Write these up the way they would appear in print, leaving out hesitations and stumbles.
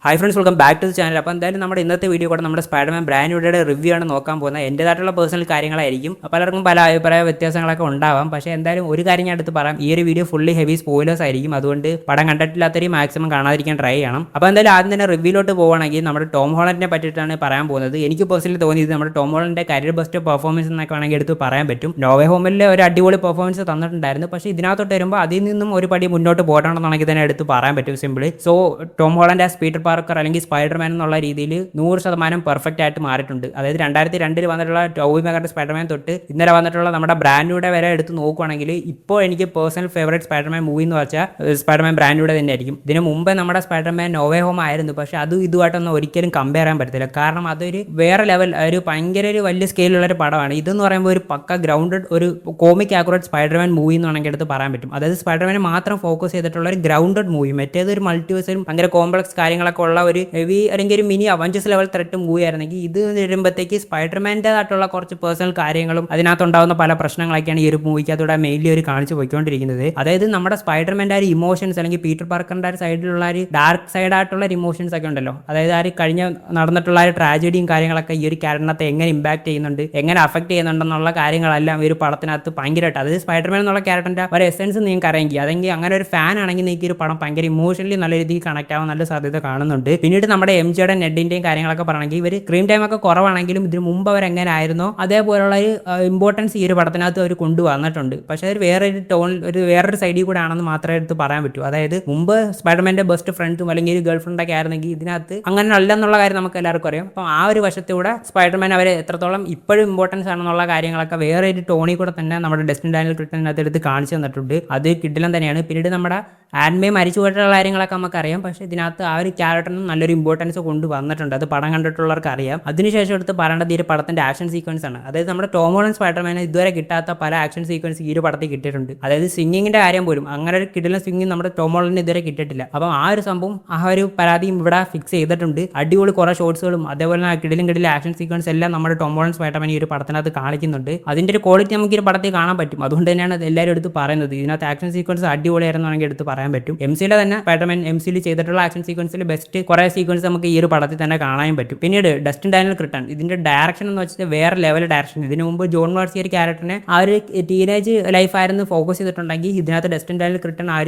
Hi friends, welcome back to the channel. അപ്പോൾ എന്തായാലും നമ്മുടെ ഇന്നത്തെ വീഡിയോ കൂടെ നമ്മുടെ സ്പൈഡർമാൻ ബ്രാൻഡ് ന്യൂയുടെ റിവ്യൂ ആണ് നോക്കാൻ പോകുന്നത്. എൻ്റെതായിട്ടുള്ള പേഴ്സണൽ കാര്യങ്ങളായിരിക്കും. പലർക്കും പല അഭിപ്രായ വ്യത്യാസങ്ങളൊക്കെ ഉണ്ടാവാം. പക്ഷേ എന്തായാലും ഒരു കാര്യം ഞാൻ എടുത്ത് പറയാം, ഈ ഒരു വീഡിയോ ഫുള്ളി ഹെവി സ്പോയിലേഴ്സ് ആയിരിക്കും. അതുകൊണ്ട് പടം കണ്ടിട്ടില്ലാത്തവരും മാക്സിമം കാണാതിരിക്കാൻ ട്രൈ ചെയ്യണം. അപ്പോൾ എന്തായാലും ആദ്യം തന്നെ റിവ്യൂലോട്ട് പോകുകയാണെങ്കിൽ നമ്മുടെ ടോം ഹോളണ്ടിനെ പറ്റിയിട്ടാണ് പറയാൻ പോകുന്നത്. എനിക്ക് പേഴ്സണലി തോന്നിയത് നമ്മുടെ ടോം ഹോളണ്ടിൻ്റെ കരിയർ ബെസ്റ്റ് പെർഫോമൻസ് എന്നൊക്കെ വേണമെങ്കിൽ എടുത്ത് പറയാൻ പറ്റും. നോവേ ഹോമിലെ ഒരു അടിപൊളി പെർഫോമൻസ് തന്നിട്ടുണ്ടായിരുന്നു. പക്ഷേ ഇതിനകത്തോട്ട് വരുമ്പോൾ അതിൽ നിന്നും ഒരു പടി മുന്നോട്ട് പോകണമെന്നാണെങ്കിൽ തന്നെ എടുത്ത് പറയാൻ പറ്റും simply. So Tom Holland as Peter Parker അല്ലെങ്കിൽ സ്പൈഡർമാൻ എന്നുള്ള രീതിയിൽ 100% പെർഫെക്റ്റ് ആയിട്ട് മാറിയിട്ടുണ്ട്. അതായത് 2002 വന്നിട്ടുള്ള ടോബി മാഗുയറിന്റെ സ്പൈഡർമാൻ തൊട്ട് ഇന്നലെ വന്നിട്ടുള്ള നമ്മുടെ ബ്രാൻഡ്യുടെ വരെ എടുത്ത് നോക്കുവാണെങ്കിൽ ഇപ്പോൾ എനിക്ക് പേഴ്സണൽ ഫേവറേറ്റ് സ്പൈഡർമാൻ മൂവി എന്ന് വെച്ചാൽ സ്പൈഡർമാൻ ബ്രാൻഡ്യുടെ തന്നെ ആയിരിക്കും. ഇതിന് മുമ്പ് നമ്മുടെ സ്പൈഡർമാൻ നോവേ ഹോം ആയിരുന്നു. പക്ഷേ അത് ഇതുമായിട്ടൊന്നും ഒരിക്കലും കമ്പയർ ചെയ്യാൻ പറ്റത്തില്ല. കാരണം അതൊരു വേറെ ലെവൽ, ഒരു ഭയങ്കര ഒരു വലിയ സ്കെയിലുള്ള ഒരു പടമാണ്. ഇതെന്ന് പറയുമ്പോൾ ഒരു പക്ക ഗ്രൗണ്ടഡ് ഒരു കോമിക് ആക്യുറേറ്റ് സ്പൈഡർമാൻ മൂവി എന്ന് വേണമെങ്കിൽ എടുത്ത് പറയാൻ പറ്റും. അതായത് സ്പൈഡർമാനെ മാത്രം ഫോക്കസ് ചെയ്തിട്ടുള്ള ഒരു ഗ്രൗണ്ടഡ് മൂവി. മറ്റേത് ഒരു മൾട്ടിവേഴ്സിലും ഭയങ്കര കോംപ്ലക്സ് കാര്യങ്ങളൊക്കെ ഉള്ള ഒരു ഹെവി അല്ലെങ്കിൽ ഒരു mini Avengers level threat movie ആയിരുന്നെങ്കിൽ ഇത് വരുമ്പോഴത്തേക്ക് സ്പൈഡർമാൻ്റെതായിട്ടുള്ള കുറച്ച് പേഴ്സണൽ കാര്യങ്ങളും അതിനകത്തുണ്ടാകുന്ന പല പ്രശ്നങ്ങളൊക്കെയാണ് ഈ ഒരു മൂവിക്കകത്തൂടെ മെയിൻലി ഒരു കാണിച്ചു പോയിക്കൊണ്ടിരിക്കുന്നത്. അതായത് നമ്മുടെ സ്പൈഡർമാൻ്റെ ഒരു ഇമോഷൻസ് അല്ലെങ്കിൽ പീറ്റർ പാർക്കറിൻ്റെ ഒരു സൈഡിലുള്ള ഒരു ഡാർക്ക് സൈഡായിട്ടുള്ള ഒരു ഇമോഷൻസ് ഒക്കെ ഉണ്ടല്ലോ. അതായത് ആ ഒരു കഴിഞ്ഞ നടന്നിട്ടുള്ള ഒരു ട്രാജഡിയും കാര്യങ്ങളൊക്കെ ഈ ഒരു ക്യാരക്ടറിനകത്ത് എങ്ങനെ ഇമ്പാക്ട് ചെയ്യുന്നുണ്ട്, എങ്ങനെ അഫക്ട് ചെയ്യുന്നുണ്ടെന്നുള്ള കാര്യങ്ങളെല്ലാം ഈ ഒരു പടത്തിനകത്ത് ഭയങ്കരമായിട്ട്, അതായത് സ്പൈഡർമാൻ എന്നുള്ള ക്യാരക്ടറിൻ്റെ ഒരു എസെൻസ് നിങ്ങൾക്ക് അറിയെങ്കിൽ, അതെങ്കിൽ അങ്ങനെ ഒരു ഫാൻ ആണെങ്കിൽ നിങ്ങൾക്ക് ഒരു പടം ഭയങ്കര ഇമോഷണലി നല്ല രീതിയിൽ കണക്ട് ആവാൻ നല്ല സാധ്യത കാണുന്നുണ്ട്. പിന്നീട് നമ്മുടെ MJയുടെ നെഡിൻ്റെയും കാര്യങ്ങളൊക്കെ പറയണമെങ്കിൽ ഇവർ സ്ക്രീൻ ടൈം ഒക്കെ കുറവാണെങ്കിലും ഇതിന് മുമ്പ് അവർ എങ്ങനെ ആയിരുന്നോ അതേപോലുള്ള ഒരു ഇമ്പോർട്ടൻസ് ഈ ഒരു പടത്തിനകത്ത് അവർ കൊണ്ടുവന്നിട്ടുണ്ട്. പക്ഷേ അത് വേറൊരു ടോൺ, വേറൊരു സൈഡിൽ കൂടെ ആണെന്ന് മാത്രമേ എടുത്ത് പറയാൻ പറ്റൂ. അതായത് മുമ്പ് സ്പൈഡർമാൻ്റെ ബെസ്റ്റ് ഫ്രണ്ടും അല്ലെങ്കിൽ ഒരു ഗേൾ ഫ്രണ്ടൊക്കെ ആയിരുന്നെങ്കിൽ ഇതിനകത്ത് അങ്ങനെ അല്ലെന്നുള്ള കാര്യം നമുക്ക് എല്ലാവർക്കും അറിയാം. അപ്പം ആ ഒരു വശത്തൂടെ സ്പൈഡർമാൻ അവരെ എത്രത്തോളം ഇപ്പോഴും ഇമ്പോർട്ടൻസ് ആണെന്നുള്ള കാര്യങ്ങളൊക്കെ വേറെ ഒരു ടോണിൽ കൂടെ തന്നെ നമ്മുടെ ഡസ്റ്റിൻ ഡാനിയൽ ക്രിസ്റ്റനകത്ത് എടുത്ത് കാണിച്ചു തന്നിട്ടുണ്ട്. അത് കിടിലം തന്നെയാണ്. പിന്നീട് നമ്മുടെ ആൻമേ മരിച്ചു പോയിട്ടുള്ള കാര്യങ്ങളൊക്കെ നമുക്കറിയാം. പക്ഷേ ഇതിനകത്ത് ആ ഒരു ക്യാരക്ടറിനും നല്ലൊരു ഇമ്പോർട്ടൻസ് കൊണ്ടുവന്നിട്ടുണ്ട്. അത് പടം കണ്ടിട്ടുള്ളവർക്ക് അറിയാം. അതിനുശേഷം എടുത്ത് പറയേണ്ടത് ഈ ഒരു പടത്തിന്റെ ആക്ഷൻ സീക്വൻസ് ആണ്. അതായത് നമ്മുടെ ടോം ഹോളണ്ട് സ്പൈഡർമാനെ ഇതുവരെ കിട്ടാത്ത പല ആക്ഷൻ സീക്വൻസ് ഈ ഒരു പടത്തിൽ കിട്ടിയിട്ടുണ്ട്. അതായത് സിംഗിങ്ങിന്റെ കാര്യം പോലും അങ്ങനെ ഒരു കിടിലൻ സിംഗിങ് നമ്മുടെ ടോം ഹോളണ്ടിന് ഇതുവരെ കിട്ടിയിട്ടില്ല. അപ്പം ആ ഒരു സംഭവം, ആ ഒരു പരാതിയും ഇവിടെ ഫിക്സ് ചെയ്തിട്ടുണ്ട്. അടിപൊളി കുറേ ഷോട്ട്സുകളും അതേപോലെ തന്നെ കിടിലും ആക്ഷൻ സീക്വൻസ് എല്ലാം നമ്മുടെ ടോം ഹോളണ്ട് സ്പൈഡർമാൻ ഈ ഒരു പടത്തിനകത്ത് കാണിക്കുന്നുണ്ട്. അതിന്റെ ഒരു ക്വാളിറ്റി നമുക്ക് ഈ ഒരു പടത്തിൽ കാണാൻ പറ്റും. അതുകൊണ്ട് തന്നെയാണ് എല്ലാവരും എടുത്ത് പറയുന്നത് ഇതിനകത്ത് ആക്ഷൻ സീക്വൻസ് അടിപൊളിയായിരുന്നെങ്കിൽ എടുത്ത് പറയാൻ പറ്റും. MCയുടെ തന്നെ സ്പൈഡർമാൻ MCയിൽ ചെയ്തിട്ടുള്ള ആക്ഷൻ സീക്വൻസിൽ ബെസ്റ്റ് കുറേ സീക്വൻസ് നമുക്ക് ഈ ഒരു പടത്തിൽ തന്നെ കാണാൻ പറ്റും. പിന്നീട് ഡസ്റ്റിൻ ഡാനിയൽ ക്രിസ്റ്റൻ ഇതിന്റെ ഡയറക്ഷൻ എന്ന് വെച്ചാൽ വേറെ ലെവൽ ഡയറക്ഷൻ. ഇതിനു മുമ്പ് ജോൺ വാട്സി ഒരു ക്യാരക്ടറിനെ ആ ഒരു ടീനേജ് ലൈഫായിരുന്നു ഫോക്കസ് ചെയ്തിട്ടുണ്ടെങ്കിൽ ഇതിനകത്ത് ഡസ്റ്റിൻ ഡാനിയൽ ക്രിസ്റ്റൻ ആ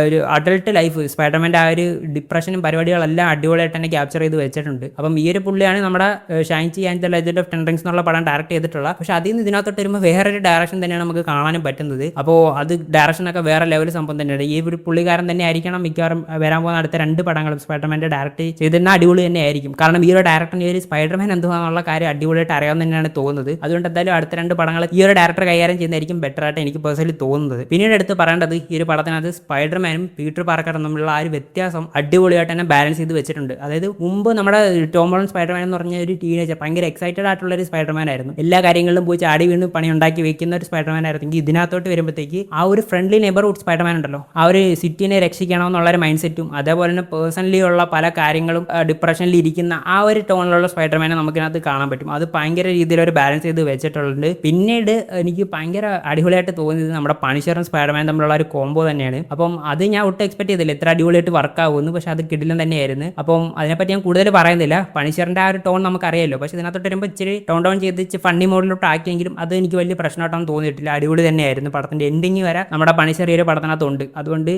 ഒരു അഡൾട്ട് ലൈഫ്, സ്പൈഡർമാൻ്റെ ആ ഒരു ഡിപ്രഷനും പരിപാടികളെല്ലാം അടിപൊളിയായിട്ട് തന്നെ ക്യാപ്ചർ ചെയ്ത് വെച്ചിട്ടുണ്ട്. അപ്പം ഈ ഒരു പുള്ളിയാണ് നമ്മുടെ Shang Chi and the legend of ten rings എന്നുള്ള പടം ഡയറക്ട് ചെയ്തിട്ടുള്ള. പക്ഷേ അതിൽ നിന്ന് ഇതിനകത്തോട്ട് വരുമ്പോൾ വേറൊരു ഡയറക്ഷൻ തന്നെയാണ് നമുക്ക് കാണാനും പറ്റുന്നത്. അപ്പോൾ അത് ഡയറക്ഷനൊക്കെ വേറെ ലെവൽ സംഭവം തന്നെയാണ്. ഈ ഒരു പുള്ളിക്കാരൻ തന്നെ ആയിരിക്കണം മിക്കവാറും വരാൻ പോകുന്ന അടുത്ത 2 പടങ്ങളും സ്പൈഡർമാൻ്റെ ഡയറക്റ്റ് ചെയ്തിരുന്ന അടിപൊളി തന്നെ ആയിരിക്കും. കാരണം ഈ ഒരു ഡയറക്ടറിന് ഈ ഒരു സ്പൈഡർമാൻ എന്തുവാന്നുള്ള കാര്യം അടിപൊളിയായിട്ട് അറിയാൻ തന്നെയാണ് തോന്നുന്നത്. അതുകൊണ്ട് എന്തായാലും അടുത്ത 2 പടങ്ങൾ ഈ ഒരു ഡയറക്ടർ കൈകാര്യം ചെയ്യുന്നതായിരിക്കും ബെറ്റർ ആയിട്ട് എനിക്ക് പേഴ്സണലി തോന്നുന്നത്. പിന്നീട് എടുത്ത് പറയേണ്ടത് ഈ ഒരു പടത്തിനകത്ത് സ്പൈഡർമാനും പീറ്റർ പാർക്കറും തമ്മിലുള്ള ആ ഒരു വ്യത്യാസം അടിപൊളിയായിട്ട് തന്നെ ബാലൻസ് ചെയ്ത് വെച്ചിട്ടുണ്ട്. അതായത് മുമ്പ് നമ്മുടെ ടോം ഹോളണ്ട് സ്പൈഡർമാൻ എന്ന് പറഞ്ഞ ഒരു ടീനേജർ ഭയങ്കര എക്സൈറ്റഡ് ആയിട്ടുള്ള ഒരു സ്പൈഡർമാൻ ആയിരുന്നു. എല്ലാ കാര്യങ്ങളിലും പോയി ചാടി വീണ് പണി ഉണ്ടാക്കി വെക്കുന്ന ഒരു സ്പൈഡർമാൻ ആയിരുന്നെങ്കിൽ ഇതിനകത്തോട്ട് വരുമ്പോഴത്തേക്ക് ആ ഒരു ഫ്രണ്ട്ലി നെബർഹുഡ് സ്പൈഡർമാൻ ഉണ്ടല്ലോ, ആ ഒരു സിറ്റിനെ രക്ഷിക്കണമെന്നുള്ള ഒരു മൈൻഡ് സെറ്റും അതേപോലെ തന്നെ പേഴ്സണലി ഉള്ള പല കാര്യങ്ങളും ഡിപ്രഷനിൽ ഇരിക്കുന്ന ആ ഒരു ടോണിലുള്ള സ്പൈഡർമാനെ നമുക്കിനകത്ത് കാണാൻ പറ്റും. അത് ഭയങ്കര രീതിയിൽ ഒരു ബാലൻസ് ചെയ്ത് വെച്ചിട്ടുണ്ട്. പിന്നീട് എനിക്ക് ഭയങ്കര അടിപൊളിയായിട്ട് തോന്നിയത് നമ്മുടെ പണിഷറും സ്പൈഡർമാനും തമ്മിലുള്ള ഒരു കോംബോ തന്നെയാണ്. അപ്പം അത് ഞാൻ ഒട്ടും എക്സ്പെക്ട് ചെയ്തില്ല ഇത്ര അടിപൊളിയായിട്ട് വർക്ക് ആവുമെന്ന്. പക്ഷെ അത് കിടിലൻ തന്നെയായിരുന്നു. അപ്പം അതിനെപ്പറ്റി ഞാൻ കൂടുതൽ പറയുന്നില്ല. പണിഷറിന്റെ ആ ഒരു ടോൺ നമുക്കറിയാമല്ലോ. പക്ഷെ ഇതിനകത്തോട്ട് വരുമ്പോൾ ഇച്ചിരി ടോൺ ഡൗൺ ചെയ്ത് ഫണ്ണി മോഡിലോട്ട് ആക്കിയെങ്കിലും അത് എനിക്ക് വലിയ പ്രശ്നമായിട്ടൊന്നും തോന്നിയിട്ടില്ല. അടിപൊളി തന്നെയായിരുന്നു. പടത്തിന്റെ എൻഡിങ് വരെ നമ്മുടെ പണിഷർ ഈ ഒരു പടത്തിനകത്തുണ്ട്. അതുകൊണ്ട്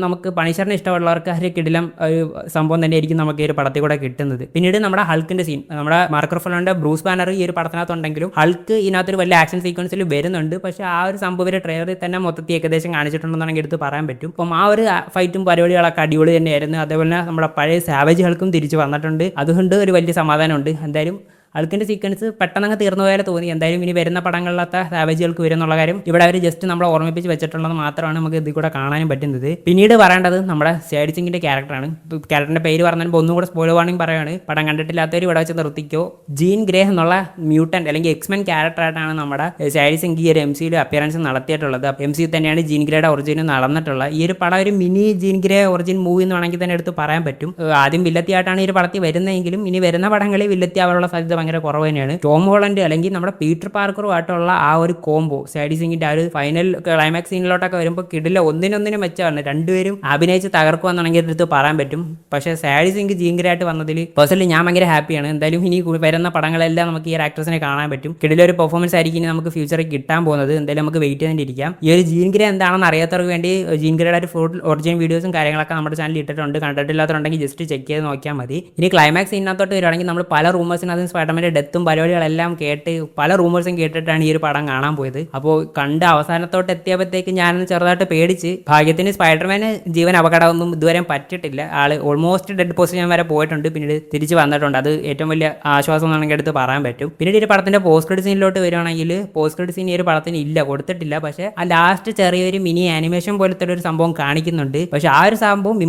നമുക്ക് പണിഷറിനെ ഇഷ്ടമുള്ളവർക്ക് ആ ഒരു കിടിലം ഒരു സംഭവം തന്നെയായിരിക്കും നമുക്ക് ഈ ഒരു പടത്തിൽ കൂടെ കിട്ടുന്നത്. പിന്നീട് നമ്മുടെ ഹൾക്കിന്റെ സീൻ, നമ്മുടെ മാർക്ക് റഫലോന്റെ ബ്രൂസ് ബാനർ ഈ ഒരു പടത്തിനകത്തുണ്ടെങ്കിലും ഹൾക്ക് ഇതിനകത്തൊരു വലിയ ആക്ഷൻ സീക്വൻസിൽ വരുന്നുണ്ട്. പക്ഷേ ആ ഒരു സംഭവം ഒരു ട്രെയിലറിൽ തന്നെ മൊത്തത്തിൽ ഏകദേശം കാണിച്ചിട്ടുണ്ടെന്നാണെങ്കിൽ എടുത്ത് പറയാൻ പറ്റും. അപ്പം ആ ഒരു ഫൈറ്റും പരിപാടികളൊക്കെ അടിപൊളി തന്നെയായിരുന്നു. അതേപോലെ തന്നെ നമ്മുടെ പഴയ സാവേജ് ഹൾക്കും തിരിച്ചു വന്നിട്ടുണ്ട്. അതുകൊണ്ട് ഒരു വലിയ സമാധാനമുണ്ട്. എന്തായാലും ഹൾക്കിൻ്റെ സീക്വൻസ് പെട്ടെന്ന് തീർന്നു പോലെ തോന്നി. എന്തായാലും ഇനി വരുന്ന പടങ്ങളിലത്തെ സാവേജുകൾക്ക് വരുന്നുള്ള കാര്യം ഇവിടെ അവർ ജസ്റ്റ് നമ്മളെ ഓർമ്മിപ്പിച്ച് വെച്ചിട്ടുള്ളത് മാത്രമാണ് നമുക്ക് ഇതിൽ കൂടെ കാണാനും പറ്റുന്നത്. പിന്നീട് പറയേണ്ടത് നമ്മുടെ സൈഡ് സിംഗിൻ്റെ ക്യാരക്ടറാണ്. ക്യാരക്ടറിൻ്റെ പേര് പറഞ്ഞപ്പോൾ ഒന്നും കൂടെ സ്പോയിലർ വാർണിംഗ് പറയുകയാണ്. പടം കണ്ടിട്ടില്ലാത്തവർ ഇവിടെ വെച്ച് നിർത്തിക്കോ. ജീൻ ഗ്രേ എന്നുള്ള മ്യൂട്ടൻ്റ് അല്ലെങ്കിൽ എക്സ്മെൻ ക്യാരക്ടറായിട്ടാണ് നമ്മുടെ സൈഡ് സിംഗ് ഈ ഒരു MCയിൽ അപ്പിയറൻസ് നടത്തിയിട്ടുള്ളത്. MCയിൽ തന്നെയാണ് ജീൻ ഗ്രേയുടെ ഒറിജിൻ നടന്നിട്ടുള്ള. ഈ ഒരു പടം ഒരു mini Jean Grey origin movie എന്ന് വേണമെങ്കിൽ തന്നെ എടുത്ത് പറയാൻ പറ്റും. ആദ്യം വില്ലത്തിയായിട്ടാണ് ഈ ഒരു പടത്തിൽ വരുന്നതെങ്കിലും ഇനി വരുന്ന പടങ്ങളിൽ വില്ലത്തി ആവാനുള്ള സാധ്യത ഭയങ്കര കുറവ് തന്നെയാണ്. ടോം ഹോളണ്ട് അല്ലെങ്കിൽ നമ്മുടെ പീറ്റർ പാർക്കറുമായിട്ടുള്ള ആ ഒരു കോംബോ സാഡി സിംഗിന്റെ ആ ഒരു ഫൈനൽ ക്ലൈമാക്സ് സീനിലോട്ടൊക്കെ വരുമ്പോൾ കിടില ഒന്നിനൊന്നിനും വെച്ചാണ് രണ്ടുപേരും അഭിനയിച്ച് തകർക്കുവാന്നാണെങ്കിൽ എടുത്ത് പറയാൻ പറ്റും. പക്ഷേ സാഡി സിംഗ് ജീങ്കരായിട്ട് വന്നതിൽ പേഴ്സണലി ഞാൻ ഭയങ്കര ഹാപ്പിയാണ്. എന്തായാലും ഇനി വരുന്ന പടങ്ങളെല്ലാം നമുക്ക് ഈ ഒരു ആക്ട്രസിനെ കാണാൻ പറ്റും. കിടിലൊരു പെർഫോമൻസ് ആയിരിക്കും ഇനി നമുക്ക് ഫ്യൂച്ചറിൽ കിട്ടാൻ പോകുന്നത്. എന്തായാലും നമുക്ക് വെയിറ്റ് ചെയ്തിരിക്കാം. ഈ ഒരു ജീൻഗ്ര എന്താണെന്ന് അറിയാത്തവർക്ക് വേണ്ടി ജീൻഗ്രയുടെ ഒരു ഫുൾ ഒറിജിനൽ വീഡിയോസും കാര്യങ്ങളൊക്കെ നമ്മുടെ ചാനലിൽ ഇട്ടിട്ടുണ്ട്. കണ്ടിട്ടില്ലാത്തതുണ്ടെങ്കിൽ ജസ്റ്റ് ചെക്ക് ചെയ്ത് നോക്കിയാൽ മതി. ഇനി ക്ലൈമാക്സ് സീനിനകത്തോട്ട് വരുവാണെങ്കിൽ നമ്മൾ പല റൂമേഴ്സിനകത്തും സ്പൈഡർമാൻ്റെ ഡെത്തും പരിപാടികളെല്ലാം കേട്ട് പല റൂമേഴ്സും കേട്ടിട്ടാണ് ഈ ഒരു പടം കാണാൻ പോയത്. അപ്പോൾ കണ്ട് അവസാനത്തോട്ട് എത്തിയപ്പോഴത്തേക്ക് ഞാൻ ചെറുതായിട്ട് പേടിച്ച്. ഭാഗ്യത്തിന് സ്പൈഡർമാന് ജീവൻ അപകടമൊന്നും ഇതുവരെ പറ്റിയിട്ടില്ല. ആള് ഓൾമോസ്റ്റ് ഡെഡ് പൊസിഷൻ വരെ പോയിട്ടുണ്ട്, പിന്നീട് തിരിച്ച് വന്നിട്ടുണ്ട്. അത് ഏറ്റവും വലിയ ആശ്വാസം എന്നാണെങ്കിൽ എടുത്ത് പറയാൻ പറ്റും. പിന്നീട് ഈ പടത്തിന്റെ പോസ്റ്റ് ക്രെഡിറ്റ് സീനിലോട്ട് വരുവാണെങ്കിൽ പോസ്റ്റ് ക്രെഡിറ്റ് സീൻ ഈ ഒരു പടത്തിന് ഇല്ല, കൊടുത്തിട്ടില്ല. പക്ഷേ ആ ലാസ്റ്റ് ചെറിയൊരു മിനി ആനിമേഷൻ പോലത്തെ ഒരു സംഭവം കാണിക്കുന്നുണ്ട്. പക്ഷെ ആ ഒരു സംഭവം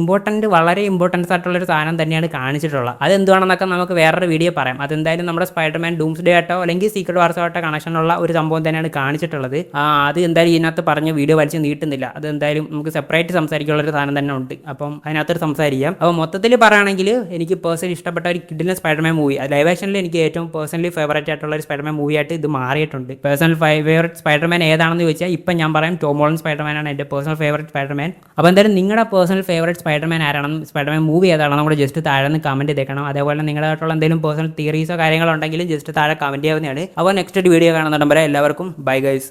വളരെ ഇമ്പോർട്ടൻസ് ആയിട്ടുള്ള ഒരു സാധനം തന്നെയാണ് കാണിച്ചിട്ടുള്ളത്. അതെന്തുവാണെന്നൊക്കെ നമുക്ക് വേറൊരു വീഡിയോ പറയാം. അതെന്തായാലും നമ്മുടെ സ്പൈഡർമാൻ ഡൂംസ്ഡേ ആയിട്ടോ അല്ലെങ്കിൽ സീക്രട്ട് വാർസോ ആയിട്ടോ കണക്ഷനുള്ള ഒരു സംഭവം തന്നെയാണ് കാണിച്ചിട്ടുള്ളത്. അത് എന്തായാലും ഇതിനകത്ത് പറഞ്ഞ വീഡിയോ വലിച്ച് നീട്ടുന്നില്ല. അത് എന്തായാലും നമുക്ക് സെപ്പറേറ്റ് സംസാരിക്കാനുള്ള ഒരു സാധനം തന്നെ ഉണ്ട്. അപ്പം അതിനകത്തൊരു സംസാരിക്കാം. അപ്പോൾ മൊത്തത്തിൽ പറയുകയാണെങ്കിൽ എനിക്ക് പേഴ്സണലി ഇഷ്ടപ്പെട്ട ഒരു കിഡിലൻ സ്പൈഡർമാൻ മൂവി, ലൈവ് ആക്ഷനിൽ എനിക്ക് ഏറ്റവും പേഴ്സണലി ഫേവറേറ്റ് ആയിട്ടുള്ള ഒരു സ്പൈഡർമാൻ മൂവിയായിട്ട് ഇത് മാറിയിട്ടുണ്ട്. പേഴ്സണൽ ഫേവറേറ്റ് സ്പൈഡർമാൻ ഏതാണെന്ന് ചോദിച്ചാൽ ഇപ്പം ഞാൻ പറയാം ടോം ഹോളണ്ട് സ്പൈഡർമാനാണ് എൻ്റെ പേഴ്സണൽ ഫേവറേറ്റ് സ്പൈഡർമാൻ. അപ്പോൾ എന്തായാലും നിങ്ങളുടെ പേഴ്സണൽ ഫേവറേറ്റ് സ്പൈഡർമാൻ ആരാണെന്നും സ്പൈഡർമാൻ മൂവി ഏതാണെന്നും കൂടെ ജസ്റ്റ് താഴെ നിന്ന് കമൻറ്റ് ചെയ്തേക്കണം. അതേപോലെ നിങ്ങളായിട്ടുള്ള എന്തെങ്കിലും പേഴ്സണൽ തിയറീസോ കാര്യങ്ങളോ ഉണ്ടെങ്കിലും ജസ്റ്റ് താഴെ കമൻറ്റ് ചെയ്യാവുന്നതാണ്. അപ്പോൾ നെക്സ്റ്റ് വീഡിയോ കാണുന്നുണ്ടെങ്കിൽ എല്ലാവർക്കും ബൈ ഗൈസ്.